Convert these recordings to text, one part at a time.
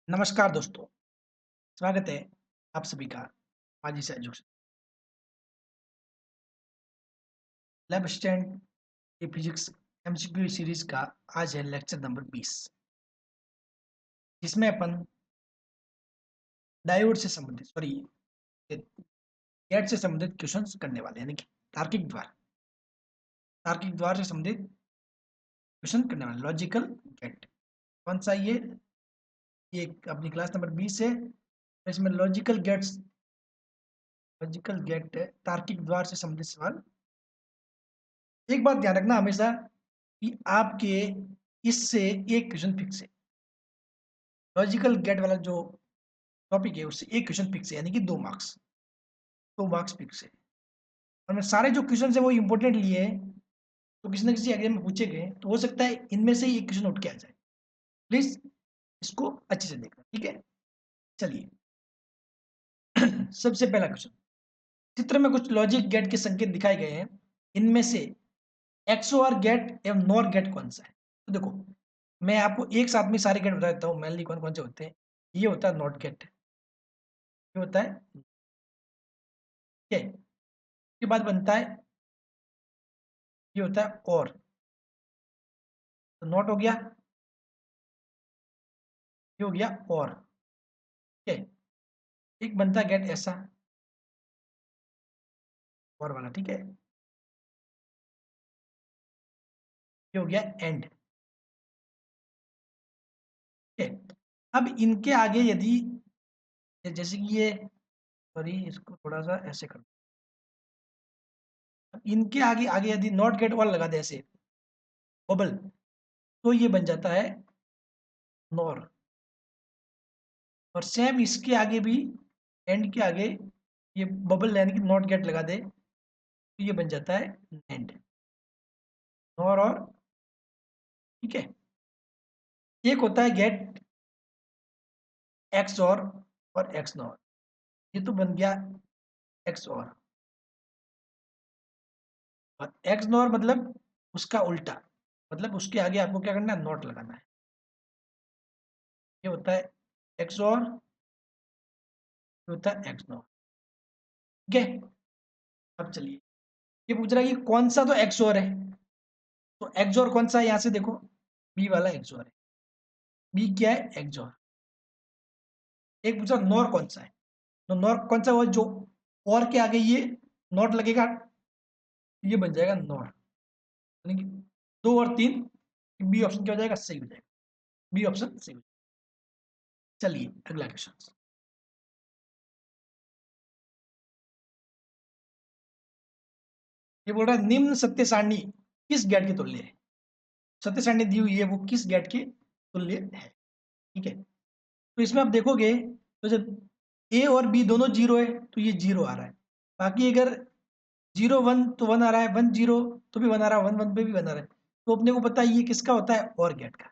नमस्कार दोस्तों, स्वागत है आप सभी का माजी से एजुकेशन लैब स्टैंड की फिजिक्स एमसीक्यू सीरीज का आज है लेक्चर नंबर 20 जिसमें अपन डायोड से संबंधित गेट से संबंधित क्वेश्चंस करने वाले हैं यानी कि तार्किक द्वार से संबंधित क्वेश्चन करने वाले लॉजिकल गेट कौन सा ये अपनी क्लास नंबर 20 है। इसमें लॉजिकल गेट तार्किक द्वार से संबंधित सवाल। एक बात ध्यान रखना हमेशा कि आपके इससे एक क्वेश्चन फिक्स है। लॉजिकल गेट वाला जो टॉपिक है उससे एक क्वेश्चन फिक्स है यानी कि 2 मार्क्स फिक्स है। और मैं सारे जो क्वेश्चन है वो इंपॉर्टेंट लिए हैं, तो किसी ना किसी एग्जाम में पूछे गए तो हो सकता है इनमें से ही एक क्वेश्चन उठ के आ जाए। प्लीज इसको अच्छे से देखना, ठीक है। चलिए सबसे पहला क्वेश्चन, चित्र में कुछ लॉजिक गेट के संकेत दिखाए गए हैं, इनमें से एक्सओआर गेट एवं नॉर गेट कौन सा है। तो देखो मैं आपको एक साथ में सारे गेट बता देता हूँ मेनली कौन कौन से होते हैं। ये होता है नॉट गेट, ये होता है, ठीक है। उसके बाद बनता है, ये होता है और, तो नॉट हो गया, ये हो गया और, ठीक है। एक बनता है गेट ऐसा, और वाला, ठीक है, ये हो गया एंड, ठीक है। अब इनके आगे यदि जैसे कि ये, सॉरी इसको थोड़ा सा ऐसे कर, अब इनके आगे आगे यदि नॉट गेट और लगा दे ऐसे बबल, तो ये बन जाता है नॉर। और सेम इसके आगे भी, एंड के आगे ये बबल यानी कि नॉट गेट लगा दे तो ये बन जाता है एंड, नॉर और, ठीक है। एक होता है गेट एक्स और एक्स नॉर, ये तो बन गया एक्स और एक्स नॉर मतलब उसका उल्टा, मतलब उसके आगे आपको क्या करना है, नॉट लगाना है। ये होता है एक्स और, ये होता है एक्स नॉर, ठीक है। अब चलिए, ये पूछ रहा है कि कौन सा तो एक्स और है, तो एक्स और कौन सा है, यहां से देखो बी वाला एक्स और है। बी क्या है, एक्स और। एक पूछा नॉर कौन सा है, तो नॉर कौन सा वो जो और के आगे ये नॉट लगेगा, ये बन जाएगा नॉर, यानी कि 2 और 3, बी ऑप्शन क्या हो जाएगा, सही हो जाएगा, बी ऑप्शन सही हो जाएगा। चलिए अगला क्वेश्चन, ये बोल रहा है निम्न सत्य सारणी किस गेट के तुल्य है। सत्य सारणी दी हुई है वो किस गेट के तुल्य है, ठीक है। तो इसमें आप देखोगे तो जब ए और बी दोनों जीरो है तो ये जीरो आ रहा है, बाकी अगर 0 1 तो 1 आ रहा है, 1 0 तो भी 1 आ रहा है, 1 1 पे भी 1 आ रहा है। तो अपने को पता है ये किसका होता है, और गेट का।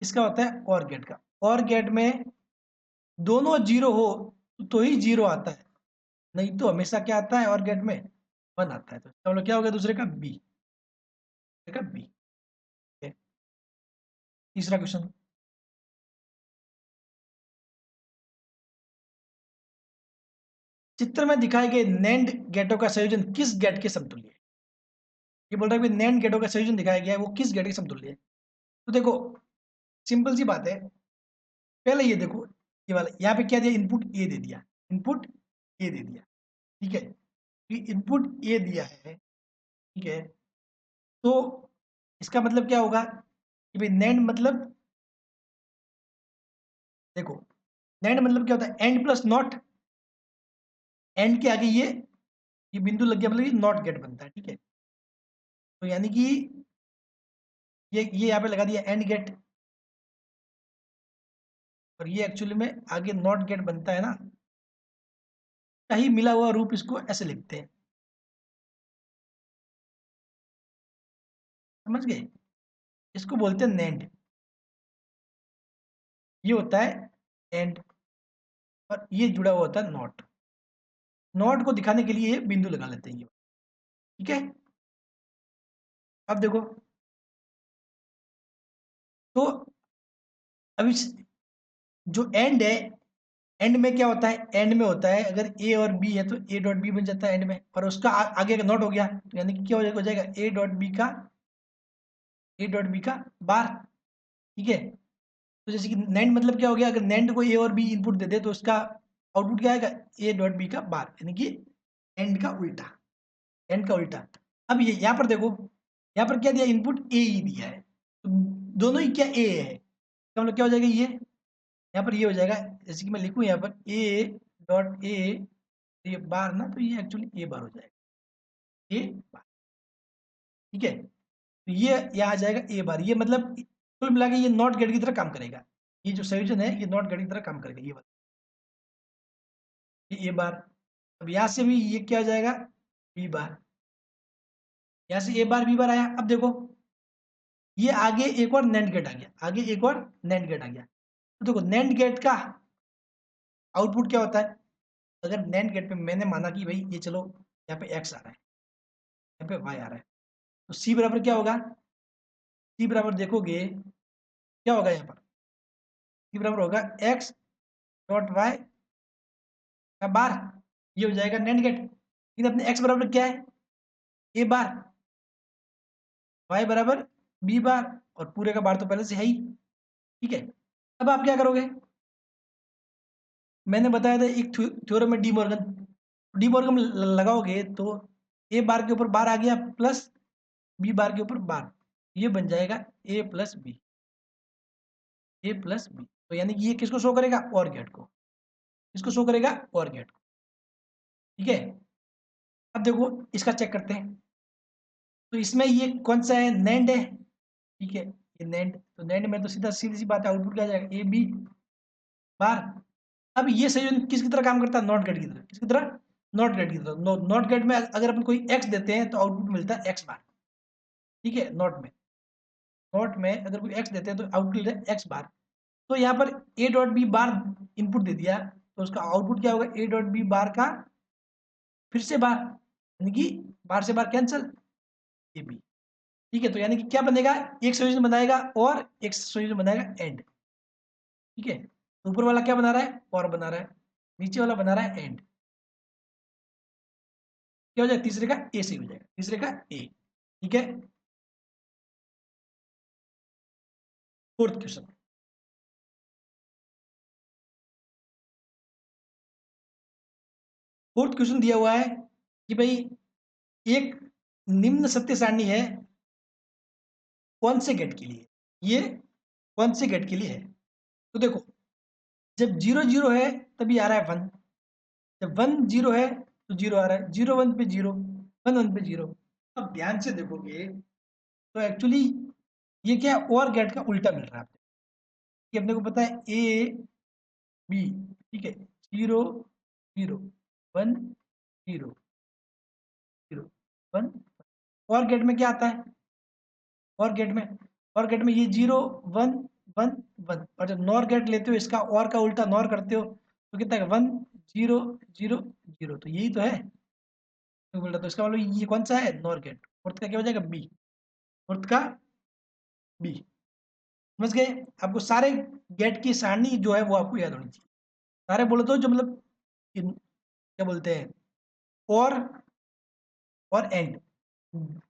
इसका होता है और गेट का, और गेट में दोनों जीरो हो तो ही जीरो आता है, नहीं तो हमेशा क्या आता है, और गेट में 1 आता है। तो इसका मतलब क्या हो गया, दूसरे का बी, दूसरे का बी। तीसरा क्वेश्चन, चित्र में दिखाए गए नैंड गेटों का संयोजन किस गेट के समतुल्य है। ये बोल रहा है कि नैंड गेटों का संयोजन दिखाया गया है वो किस गेट के समतुल्य है। तो देखो सिंपल सी बात है, पहले ये देखो, ये वाला यहाँ पे क्या दिया, इनपुट ए दे दिया, इनपुट ए दे दिया, ठीक है। ये इनपुट ए दिया है, ठीक है। तो इसका मतलब क्या होगा कि भाई नैंड मतलब, देखो नैंड मतलब क्या होता है, एंड प्लस नॉट, एंड के आगे ये बिंदु लग गया मतलब ये नॉट गेट बनता है, ठीक है। तो यानी कि ये यहाँ पे लगा दिया एंड गेट, और ये एक्चुअली में आगे नॉट गेट बनता है ना, का ही मिला हुआ रूप इसको ऐसे लिखते हैं, समझ गए। इसको बोलते हैं नैंड, ये होता है एंड, और ये जुड़ा हुआ होता है नॉट। नॉट को दिखाने के लिए ये बिंदु लगा लेते हैं ये, ठीक है। अब देखो, तो अभी जो एंड है, एंड में क्या होता है, एंड में होता है अगर ए और बी है तो ए डॉट बी बन जाता है एंड में, और उसका आगे का नॉट हो गया तो यानी कि क्या हो जाएगा ए डॉट बी का बार। ठीक है, तो जैसे कि नैंड मतलब क्या हो गया, अगर नैंड को ए और बी इनपुट दे दे तो उसका आउटपुट क्या आएगा, ए डॉट बी का बार, यानी कि एंड का उल्टा, एंड का उल्टा। अब ये यहाँ पर देखो, यहाँ पर क्या दिया, इनपुट ए ही दिया है, तो दोनों ही क्या ए है, तो मतलब क्या हो जाएगा, ये यहाँ पर ये हो जाएगा, जैसे कि मैं लिखूँ यहाँ पर ए डॉट ए, ये बार ना, तो ये एक्चुअली ए बार हो जाएगा, ए बार। ठीक है, तो ये यहाँ आ जाएगा ए बार, ये मतलब कुल मिला के ये नॉट गेट की तरह काम करेगा, ये जो सॉल्यूशन है ये नॉट गेट की तरह काम करेगा, ये वाला, ये ए बार। अब यहाँ से भी ये क्या आ जाएगा, बी बार, यहाँ से ए बार बी बार आया। अब देखो ये आगे एक और नैंड गेट आ गया, आगे एक और नैंड गेट आ गया, तो देखो नैंड गेट का आउटपुट क्या होता है, अगर नैंड गेट पे मैंने माना कि भाई ये चलो यहाँ पे एक्स आ रहा है, यहाँ पे वाई आ रहा है, तो सी बराबर क्या होगा, सी बराबर देखोगे क्या होगा यहाँ पर, सी बराबर होगा एक्स डॉट वाई का बार, ये हो जाएगा नैंड गेट। लेकिन अपने एक्स बराबर क्या है, ए बार, वाई बराबर बी बार, और पूरे का बार तो पहले से है ही। ठीक है, अब आप क्या करोगे, मैंने बताया था एक थ्योरम में डी मॉर्गन लगाओगे तो ए बार के ऊपर बार आ गया प्लस बी बार के ऊपर बार, ये बन जाएगा ए प्लस बी, तो यानी कि ये किसको शो करेगा, और गेट को, किसको शो करेगा, और गेट को। ठीक है, अब देखो इसका चेक करते हैं, तो इसमें ये कौन सा है, नैंड है। ठीक है, ये नैंड, तो नैंड में तो सीधा सीधी सी बात है, आउटपुट क्या आ जाएगा, ए बी बार। अब ये संयोजन किसकी तरह काम करता है, नॉट गेट की तरह, किसकी तरह, नॉट गेट की तरह। नॉट गेट में अगर अपन कोई एक्स देते हैं तो आउटपुट मिलता है एक्स बार। ठीक है, नॉट में अगर कोई एक्स देते हैं तो आउटपुट मिलता है एक्स बार। तो यहाँ पर A dot B bar input दे दिया, तो उसका आउटपुट क्या होगा, ए डॉट बी बार का फिर से बार, यानी कि बार से बार कैंसिल, ए बी। ठीक है, तो यानी कि क्या बनेगा, एक संयोजन बनाएगा और एक संयोजन बनाएगा एंड। ठीक है, तो ऊपर वाला क्या बना रहा है, और बना रहा है, नीचे वाला बना रहा है एंड, क्या हो जाएगा, तीसरे का ए से हो जाएगा, तीसरे का ए। ठीक है, फोर्थ क्वेश्चन, फोर्थ क्वेश्चन दिया हुआ है कि भाई एक निम्न सत्य सारणी है, कौन से गेट के लिए, ये कौन से गेट के लिए है, तो देखो जब जीरो जीरो है तभी आ रहा है वन, जब वन जीरो है तो जीरो आ रहा है, जीरो वन पे जीरो, वन वन पे जीरो। अब ध्यान से देखोगे तो एक्चुअली ये क्या है, और गेट का उल्टा मिल रहा है आपको, कि अपने को पता है ए बी, ठीक है, zero zero one zero zero one, और गेट में क्या आता है, और गेट में ये जीरो वन वन वन, और जब नॉर गेट लेते हो इसका और का उल्टा नॉर करते हो तो कितना है, वन जीरो जीरो जीरो, तो यही तो है, तो बोल रहा, तो इसका मतलब ये कौन सा है, नॉर गेट, फोर्थ का क्या हो जाएगा, बी, फोर्थ का बी। समझ गए, आपको सारे गेट की सारणी जो है वो आपको याद होनी चाहिए, सारे बोले तो जो मतलब क्या बोलते हैं, और एंड,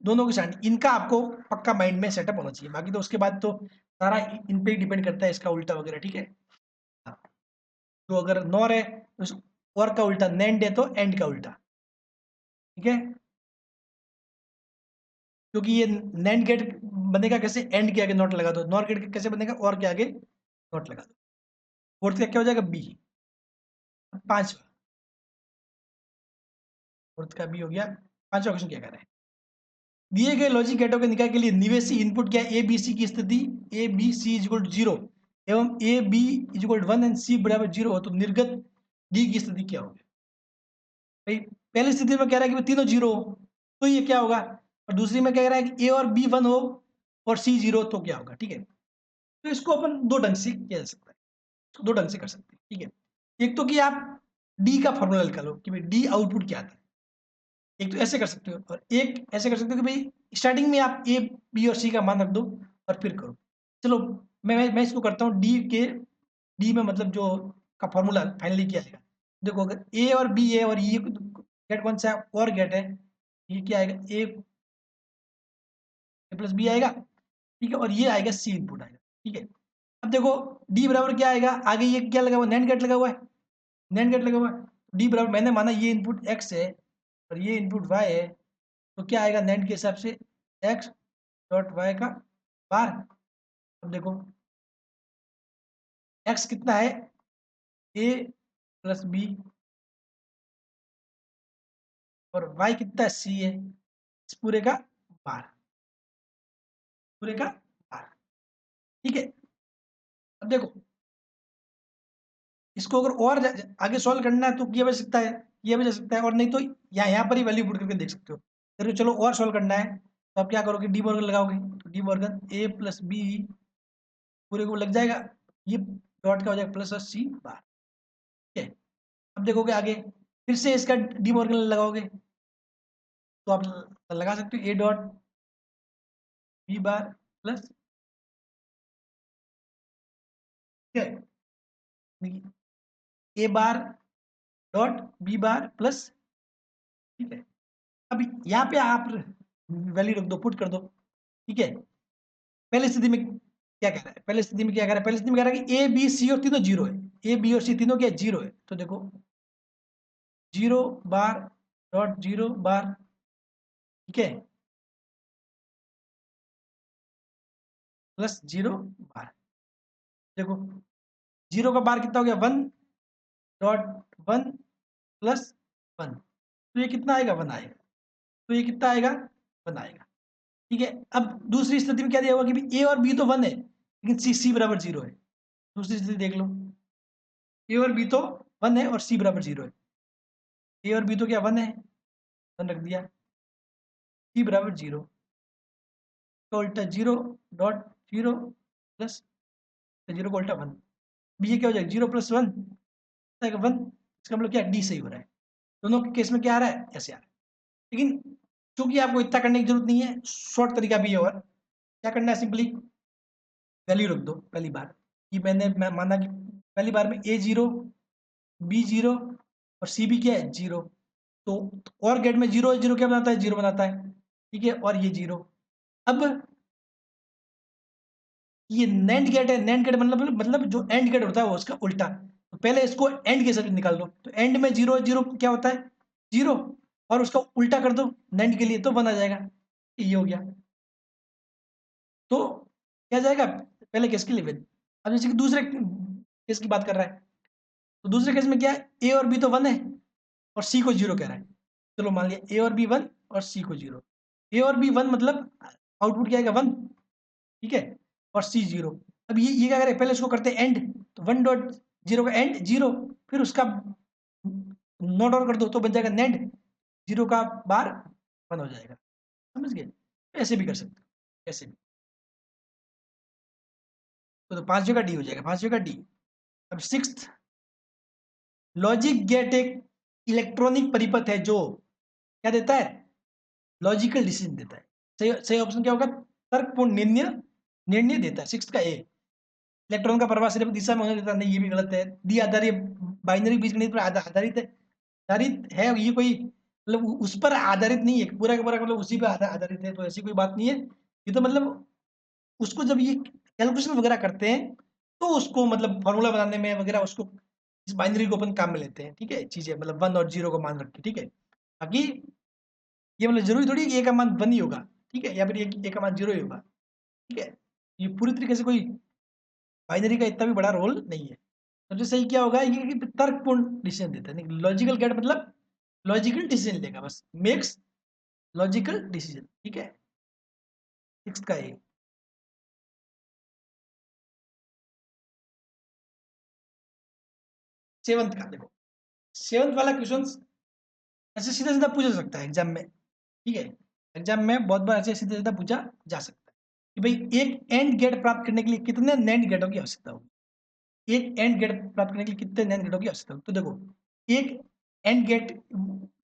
दोनों की सारणी, इनका आपको पक्का माइंड में सेटअप होना चाहिए, बाकी तो उसके बाद तो सारा इन पे ही डिपेंड करता है, इसका उल्टा वगैरह। ठीक है, हाँ, तो अगर नॉर है तो और का उल्टा, नैंड है तो एंड का उल्टा। ठीक है, क्योंकि ये नैंड गेट बनेगा कैसे, एंड के आगे नॉट लगा दो, नॉर गेट कैसे बनेगा, और के आगे नॉट लगा दो। फोर्थ का क्या हो जाएगा, बी, पांचवा, फोर्थ का बी हो गया। पांचवा क्वेश्चन क्या कर रहे हैं, दिए गए लॉजिक गेटों के निकाय के लिए निवेशी इनपुट क्या है, ए बी सी की स्थिति A B C is equal to zero एवं A B is equal to one and C बराबर जीरो हो, तो निर्गत डी की स्थिति क्या होगी। भाई पहली स्थिति में कह रहा है कि भाई तीनों जीरो हो तो ये क्या होगा, और दूसरी में कह रहा है कि ए और बी वन हो और सी जीरो, तो क्या होगा। ठीक है, तो इसको अपन दो ढंग से किया जा सकता है, इसको दो ढंग से कर सकते हैं। ठीक है, एक तो कि आप डी का फॉर्मूला निकालो कि भाई डी आउटपुट क्या आता है, एक तो ऐसे कर सकते हो, और एक ऐसे कर सकते हो कि भाई स्टार्टिंग में आप ए बी और सी का मान रख दो और फिर करो। चलो मैं इसको करता हूँ, डी में मतलब जो का फॉर्मूला फाइनली क्या आएगा। देखो अगर ए और बी है और ये गेट कौन सा है, और गेट है, ये क्या आएगा, ए प्लस बी आएगा, ठीक है, और ये आएगा सी इनपुट आएगा, ठीक है। अब देखो डी बराबर क्या आएगा, आगे ये क्या लगा हुआ है, नैंड गेट लगा हुआ है, नैंड गेट लगा हुआ है, डी बराबर मैंने माना ये इनपुट एक्स है और ये इनपुट वाई है, तो क्या आएगा नैंड के हिसाब से एक्स डॉट वाई का बार। अब देखो एक्स कितना है, ए प्लस बी, और वाई कितना है, सी है, इस पूरे का बार, पूरे का बार, ठीक है। अब देखो इसको अगर और आगे सॉल्व करना है तो किया जा सकता है, किया भी जा सकता है, और नहीं तो यहाँ पर ही वैल्यू पुट करके देख सकते हो। फिर चलो और सॉल्व करना है तो आप क्या करोगे, डी मॉर्गन लगाओगे, तो डी मॉर्गन ए प्लस बी पूरे को लग जाएगा, ये डॉट का हो जाएगा प्लस और सी बार, ठीक है। अब देखोगे आगे फिर से इसका डी मॉर्गन लगाओगे तो आप लगा सकते हो A dot B bar plus, ठीक है, A bar dot B bar plus, ठीक है। अब यहाँ पे आप वैल्यू रख दो, पुट कर दो, ठीक है। पहली स्थिति में क्या कह रहा है, पहली स्थिति में क्या कह रहा है, पहली स्थिति में कह रहा है कि ए बी सी और तीनों जीरो है, ए बी और सी तीनों क्या जीरो है, तो देखो zero bar dot zero bar, ठीक है, प्लस जीरो बार, देखो जीरो का बार कितना हो गया, one dot one plus one, तो ये कितना आएगा, वन आएगा, तो ये कितना आएगा, वन आएगा, ठीक है। अब दूसरी स्थिति में क्या दिया हुआ कि ए और बी तो वन है लेकिन सी सी बराबर जीरो है, दूसरी स्थिति देख लो, ए और बी तो वन है और सी बराबर जीरो है, ए और बी तो क्या वन है, वन रख दिया, सी बराबर जीरो, तो उल्टा zero dot zero plus zero को उल्टा वन, बी ये क्या हो जाएगा, जीरो प्लस वन वन, इसका मतलब क्या, डी सही हो रहा है, दोनों के केस में क्या आ रहा है, ऐसे आ रहा है। लेकिन चूंकि आपको इतना करने की जरूरत नहीं है, शॉर्ट तरीका भी है, और क्या करना है, सिंपली वैल्यू रख दो पहली बार, कि मैं माना कि पहली बार में ए जीरो बी जीरो और सी भी क्या है जीरो, तो और गेट में जीरो जीरो क्या बनाता है, जीरो बनाता है, ठीक है, और ये जीरो। अब ये नैंड गेट है, नैंड गेट मतलब जो एंड गेट होता है वो उसका उल्टा, तो पहले इसको एंड के साथ निकाल दो, तो एंड में जीरो जीरो क्या होता है, जीरो, और उसका उल्टा कर दो नैंड के लिए तो वन आ जाएगा, ये हो गया। तो क्या जाएगा, पहले केस के लिए वन। अब जैसे कि दूसरे केस की बात कर रहा है, तो दूसरे केस में क्या है, ए और बी तो वन है और सी को जीरो कह रहा है, चलो मान लिया ए और बी वन और सी को जीरो, ए और बी वन मतलब आउटपुट क्या आएगा, वन, ठीक है, और सी जीरो। अब ये क्या करें, पहले इसको करते हैं एंड, तो वन डॉट जीरो का एंड जीरो, फिर उसका नोट और कर दो तो बन जाएगा नेंड, जीरो का बार वन हो जाएगा, समझ गए, ऐसे भी कर सकते हो, ऐसे भी, तो पांच जगह डी हो जाएगा, पांच जगह डी। अब सिक्स्थ, लॉजिक गेट एक इलेक्ट्रॉनिक परिपथ है जो क्या देता है, लॉजिकल डिसीजन देता है, सही सही ऑप्शन क्या होगा, तर्कपूर्ण निर्णय, निर्णय देता है, सिक्स का ए। इलेक्ट्रॉन का प्रवाह सिर्फ दिशा में होने देता नहीं, ये भी गलत है, डी आधारित बाइनरी बीजगणित पर आधारित है, आधारित है, ये कोई मतलब उस पर आधारित नहीं है, पूरा का पूरा मतलब उसी पर आधारित है, तो ऐसी कोई बात नहीं है, ये तो मतलब उसको जब ये कैलकुलेशन वगैरह करते हैं तो उसको मतलब फॉर्मूला बनाने में वगैरह उसको इस बाइनरी को अपन काम में लेते हैं, ठीक है, चीजें मतलब वन और जीरो को मान रख के, ठीक है। बाकी ये मतलब जरूरी थोड़ी है कि ए का मान वन ही होगा, ठीक है, या फिर ए का मान जीरो ही होगा, ठीक है, ये पूरी तरीके से कोई बाइनरी का इतना भी बड़ा रोल नहीं है। सबसे सही क्या होगा, ये कि तर्कपूर्ण डिसीजन देता है, लॉजिकल गेट मतलब लॉजिकल डिसीजन लेगा, बस मेक्स लॉजिकल डिसीजन, ठीक है, सिक्स का ए। सेवंथ का देखो, सेवंथ वाला क्वेश्चन ऐसे सीधा सीधा पूछा जा सकता है एग्जाम में, ठीक है, एग्जाम में बहुत बार ऐसे सीधा सीधा पूछा जा सकता है कि भाई एक एंड गेट प्राप्त करने के लिए कितने नैंड गेटों की आवश्यकता होगी, एक एंड गेट प्राप्त करने के लिए कितने नैंड गेटों की आवश्यकता होगी, तो देखो एक एंड गेट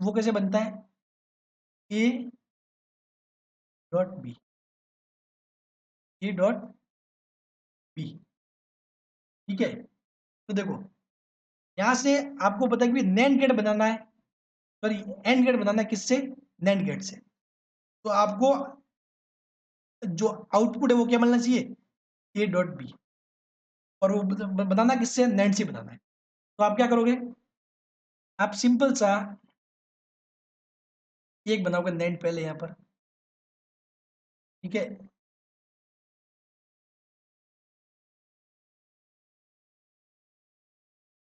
वो कैसे बनता है, A dot B, A dot B, ठीक है, तो देखो यहाँ से आपको पता है कि नैंड गेट बनाना है, सॉरी एंड गेट बनाना है किससे, नैंड गेट से। तो आपको जो आउटपुट है वो क्या मिलना चाहिए, ए डॉट बी, और वो बनाना किससे, नैंड से बनाना है। तो आप क्या करोगे, आप सिंपल सा एक बनाओगे नैंड पहले यहाँ पर, ठीक है।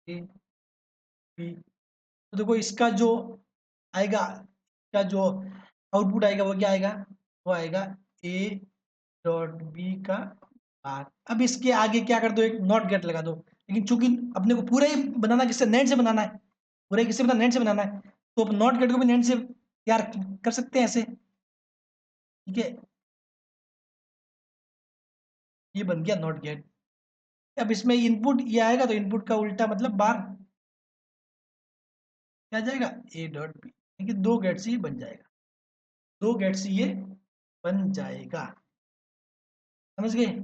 ए बी, तो देखो इसका जो आएगा, इसका जो आउटपुट आएगा वो क्या आएगा, वो आएगा ए डॉट बी का बार। अब इसके आगे क्या कर दो, एक नॉट गेट लगा दो, लेकिन चूंकि अपने को पूरा ही बनाना किससे, नेट से बनाना है, पूरा ही किससे बनाना, नेट से बनाना है, तो नॉट गेट को भी नेट से तैयार कर सकते हैं ऐसे, ठीक है। ये बन गया नॉट गेट। अब इसमें इनपुट ये आएगा तो इनपुट का उल्टा मतलब बार क्या आ जाएगा, ए डॉट बी, देखिए दो गेट से ये बन जाएगा, दो गेट से ये बन जाएगा, समझ गए।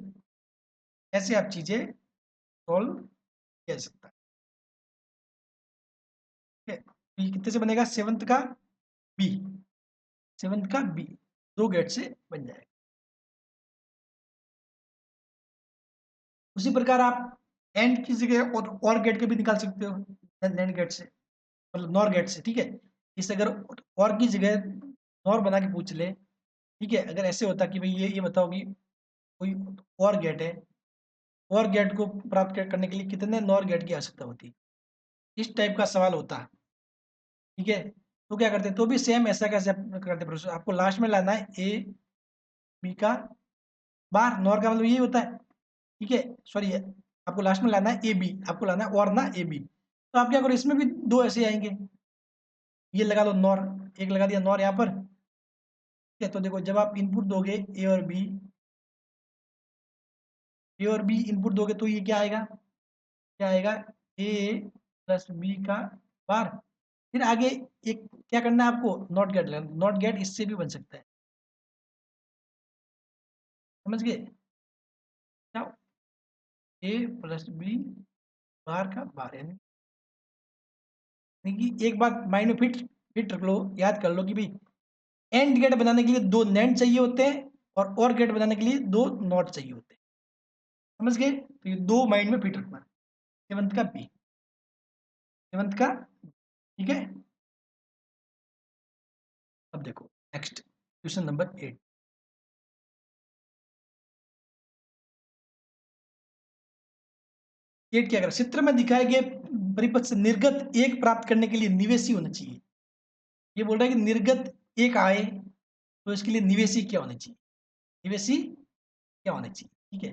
ऐसे आप चीजें सॉल्व कर सकता है, ठीक है। तो ये कितने से बनेगा, सेवंथ का बी, सेवंथ का बी, दो गेट से बन जाएगा। उसी प्रकार आप एंड की जगह और गेट के भी निकाल सकते हो, नैंड गेट से, मतलब नॉर गेट से, ठीक है। इस अगर और की जगह नॉर बना के पूछ ले, ठीक है, अगर ऐसे होता कि भाई ये बताओ कि कोई और गेट है, और गेट को प्राप्त करने के लिए कितने नॉर गेट की आवश्यकता होती है, इस टाइप का सवाल होता, ठीक है। तो क्या करते, तो भी सेम ऐसा कैसे करते प्रोसेस, आपको लास्ट में लाना है ए बी का बार, नॉर का मतलब यही होता है, ठीक है, सॉरी आपको लास्ट में लाना है ए बी, आपको लाना है और ना ए बी, तो आप क्या करो, इसमें भी दो ऐसे आएंगे, ये लगा दो नॉर, एक लगा दिया नॉर यहाँ पर, ठीक है। तो देखो जब आप इनपुट दोगे ए और बी इनपुट दोगे तो ये क्या आएगा, क्या आएगा, ए प्लस बी का बार, फिर आगे एक क्या करना है आपको, नॉट गेट लेना, नॉट गेट इससे भी बन सकता है, समझ गए क्या, ए प्लस बी बार का बार, यानी कि एक बात माइंड में फिट फिट रख लो, याद कर लो कि भाई एंड गेट बनाने के लिए दो नैंड चाहिए होते हैं, और गेट बनाने के लिए दो नॉट चाहिए होते हैं, समझ गए। तो ये दो माइंड में फिट रखना, सेवंथ का बी, सेवंथ का, ठीक है। अब देखो नेक्स्ट क्वेश्चन नंबर 8, एट क्या कर, चित्र में दिखाए गए परिपथ से निर्गत एक प्राप्त करने के लिए निवेशी होना चाहिए। ये बोल रहा है कि निर्गत एक आए तो इसके लिए निवेशी क्या होना चाहिए, निवेशी क्या होना चाहिए, ठीक है।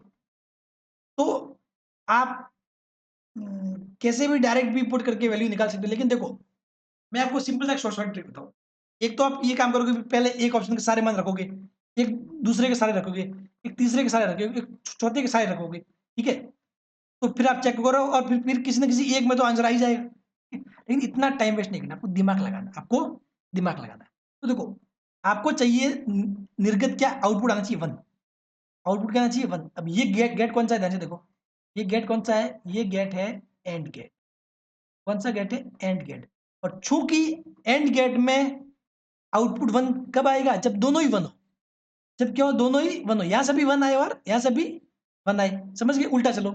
तो आप कैसे भी डायरेक्ट भी पुट करके वैल्यू निकाल सकते हो, लेकिन देखो मैं आपको सिंपल सा एक शॉर्ट ट्रिक बताऊं। एक तो आप ये काम करोगे, पहले एक ऑप्शन के सारे मान रखोगे, एक दूसरे के सारे रखोगे, एक तीसरे के सारे रखोगे, एक चौथे के सारे रखोगे, ठीक है। तो फिर आप चेक करो और फिर किसी ना किसी एक में तो आंसर आ ही जाएगा, लेकिन इतना टाइम वेस्ट नहीं करना, आपको दिमाग लगाना, आपको दिमाग लगाना है। तो देखो आपको चाहिए निर्गत क्या, आउटपुट आना चाहिए वन, आउटपुट क्या आना चाहिए वन। अब ये गेट गेट कौन सा है, ध्यान से देखो, ये गेट कौन सा है, ये गेट है एंड गेट, कौन सा गेट है, एंड गेट। और चूंकि एंड गेट में आउटपुट वन कब आएगा, जब दोनों ही वन हो, जब क्या हो, दोनों ही वन हो, यहाँ से भी वन आए और यहाँ से भी वन आए, समझ गए, उल्टा चलो,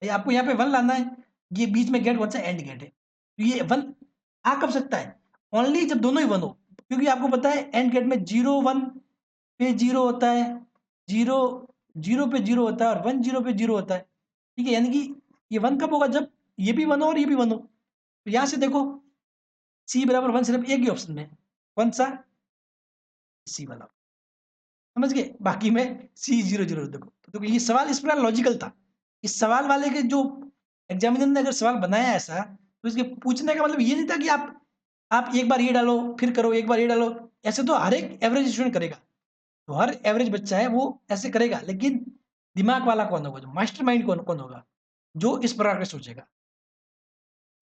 आपको यहाँ पे वन लाना है, ये बीच में गेट कौन सा, एंड गेट है, तो ये वन आ कब सकता है, ओनली जब दोनों ही वन हो, क्योंकि आपको पता है एंड गेट में जीरो वन पे जीरो होता है, जीरो जीरो पे जीरो होता है, और वन जीरो पे जीरो होता है, ठीक है। यानी कि ये वन कब होगा, जब ये भी वन हो और ये भी वन हो। तो यहाँ से देखो सी बराबर वन सिर्फ एक ही ऑप्शन में, कौन सा, सी वाला, समझ गए, बाकी में सी जीरो जीरो। देखो तो देखो ये सवाल इस प्रकार लॉजिकल था, इस सवाल वाले के जो एग्जामिनर ने अगर सवाल बनाया ऐसा, तो इसके पूछने का मतलब ये नहीं था कि आप एक बार ये डालो फिर करो, एक बार ये डालो, ऐसे तो हर एक एवरेज स्टूडेंट करेगा, तो हर एवरेज बच्चा है वो ऐसे करेगा, लेकिन दिमाग वाला कौन होगा, जो मास्टर माइंड कौन कौन होगा, जो इस प्रकार से सोचेगा,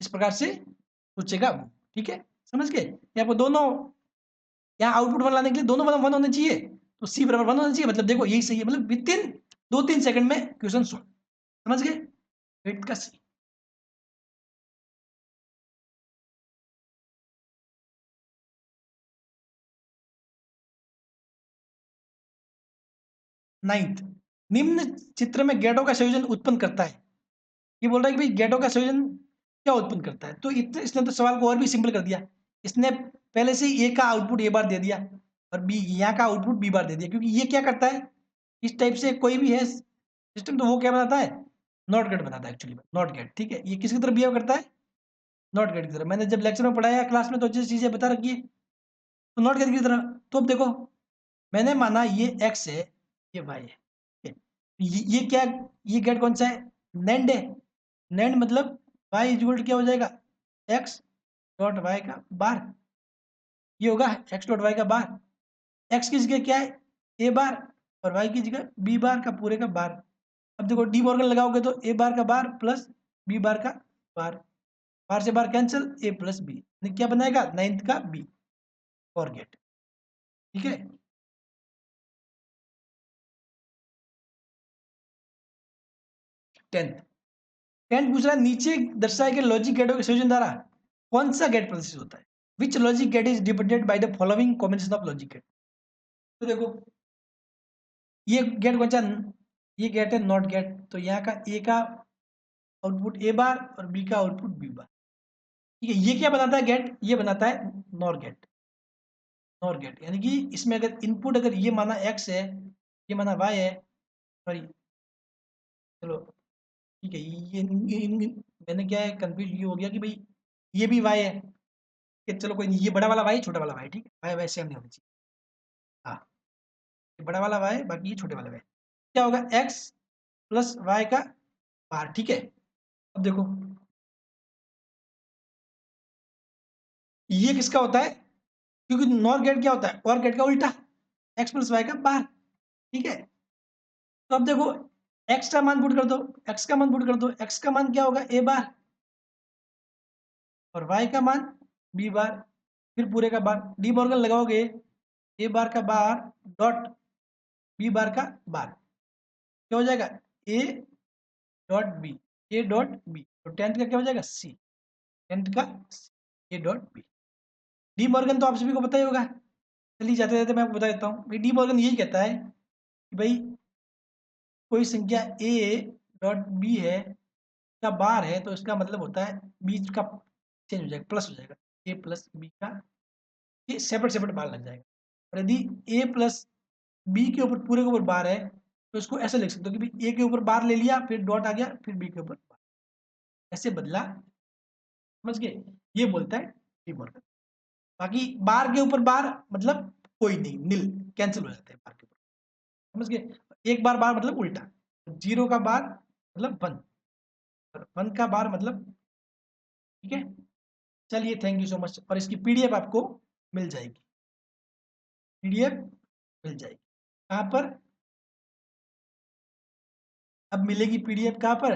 इस प्रकार से सोचेगा वो, ठीक है, समझ गए। ये आपको दोनों यहाँ आउटपुट वन लाने के लिए दोनों वन वन होने चाहिए, तो सी बराबर वन होना चाहिए, मतलब देखो यही सही है, मतलब विद इन 2-3 सेकंड में क्वेश्चन सॉल्व, समझ गए, एट का सी। 9th, निम्न चित्र में गैसों का संयोजन उत्पन्न करता है। ये बोल रहा है कि भाई गैसों का संयोजन क्या उत्पन्न करता है, तो इसने तो सवाल को और भी सिंपल कर दिया। इसने पहले से ए का आउटपुट ए बार दे दिया और बी यहाँ का आउटपुट बी बार दे दिया, क्योंकि ये क्या करता है, इस टाइप से कोई भी है सिस्टम तो वो क्या बनाता है, नॉट गेट बनाता है एक्चुअली, नॉट गेट। ठीक है, ये किसकी तरह बिहेव करता है, नॉट गेट की तरह। मैंने जब लेक्चर में पढ़ाया क्लास में तो अच्छी चीजें बता रखी है, तो नॉट गेट की तरह। तो अब देखो, मैंने माना ये x है, ये y है, ठीक है? ये क्या, ये गेट कौन सा है, नैंड है। नैंड मतलब y इक्वल टू क्या हो जाएगा, x डॉट y का बार, ये होगा x डॉट y का बार। x की जगह क्या है, a बार, और y की जगह b बार का पूरे का बार। अब देखो डी मॉर्गन लगाओगे तो a बार का बार प्लस b बार का बार, बार से बार कैंसिल, a प्लस बी, क्या बनाएगा, 9th का b और गेट। ठीक है, 10th, 10th पूछ रहा है, नीचे दर्शाए गए लॉजिक गेटों के संयोजन द्वारा कौन सा गेट प्रदर्शित होता है, which logic gate is dependent by the following combination of logic gate. तो देखो ये गेट कौन सा, ये गेट है नॉट गेट, तो यहाँ का ए का आउटपुट ए बार और बी का आउटपुट बी बार। ठीक है, ये क्या बनाता है गेट, ये बनाता है नॉर गेट। नॉर गेट यानी कि इसमें अगर इनपुट अगर ये माना एक्स है, ये माना वाई है, सॉरी चलो ठीक है, मैंने क्या है कंफ्यूज ये हो गया कि भाई ये भी वाई है, कि चलो कोई नहीं, ये बड़ा वाला वाई छोटा वाला वाई, ठीक है, वाई वाई सेम नहीं होनी चाहिए। हाँ, ये बड़ा वाला वाई बाकी ये छोटे वाला वाई, क्या होगा एक्स प्लस वाई का बार। ठीक है, अब देखो ये किसका होता है, क्योंकि नॉर गेट क्या होता है, और गेट का उल्टा, एक्स प्लस वाई का बार। ठीक है, तो अब देखो एक्स का मान पुट कर दो, एक्स का मान पुट कर दो, एक्स का मान क्या होगा ए बार और वाई का मान बी बार, फिर पूरे का बार, डी मॉर्गन लगाओगे, ए बार का बार डॉट बी बार का बार, क्या हो जाएगा, A dot B, A dot B, तो 10th का क्या हो जाएगा सी, 10th का A dot B. De Morgan तो आप सभी को पता ही होगा, चलिए जाते जाते मैं आपको बता देता हूँ भाई, डी मॉर्गन यही कहता है कि भाई कोई संख्या ए डॉट बी है का बार है, तो इसका मतलब होता है बीच का चेंज हो जाएगा, प्लस हो जाएगा, ए प्लस बी का, ये सेपरेट सेपरेट बार लग जाएगा। और यदि ए प्लस बी के ऊपर पूरे के ऊपर बार है, तो इसको ऐसे लिख सकते हो कि भाई ए के ऊपर बार ले लिया, फिर डॉट आ गया, फिर बी के ऊपर बार, ऐसे बदला, समझ गए, ये बोलता है डी मॉर्गन। बाकी बार के ऊपर बार मतलब कोई नहीं, नील, कैंसिल हो जाते हैं बार के ऊपर, समझ गए, एक बार बार मतलब उल्टा, जीरो का बार मतलब वन, और वन का बार मतलब, ठीक है। चलिए थैंक यू सो मच, और इसकी पीडीएफ आपको मिल जाएगी, पीडीएफ मिल जाएगी कहाँ पर, अब मिलेगी पीडीएफ कहाँ पर,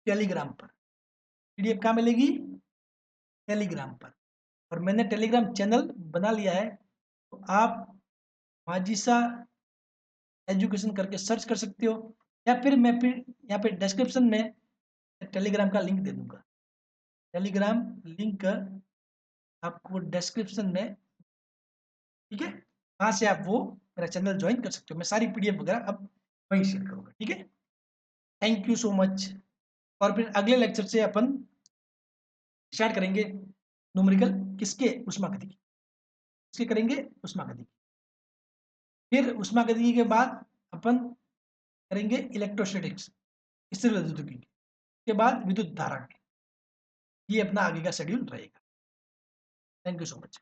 टेलीग्राम पर। पीडीएफ कहाँ मिलेगी, टेलीग्राम पर, और मैंने टेलीग्राम चैनल बना लिया है, तो आप माजिसा एजुकेशन करके सर्च कर सकते हो, या फिर मैं फिर यहाँ पे डिस्क्रिप्शन में टेलीग्राम का लिंक दे दूंगा, टेलीग्राम लिंक आपको डिस्क्रिप्शन में, ठीक है, वहाँ से आप वो मेरा चैनल ज्वाइन कर सकते हो, मैं सारी पीडीएफ वगैरह अब वहीं शेयर करूँगा। ठीक है, थैंक यू सो मच, और फिर अगले लेक्चर से अपन स्टार्ट करेंगे न्यूमेरिकल किसके, उष्मागतिकी, किसके करेंगे, उष्मागतिकी। फिर उष्मागतिकी के बाद अपन करेंगे इलेक्ट्रोस्टैटिक्स, स्थिर विद्युत के बाद विद्युत धारा, ये अपना आगे का शेड्यूल रहेगा। Thank you so much.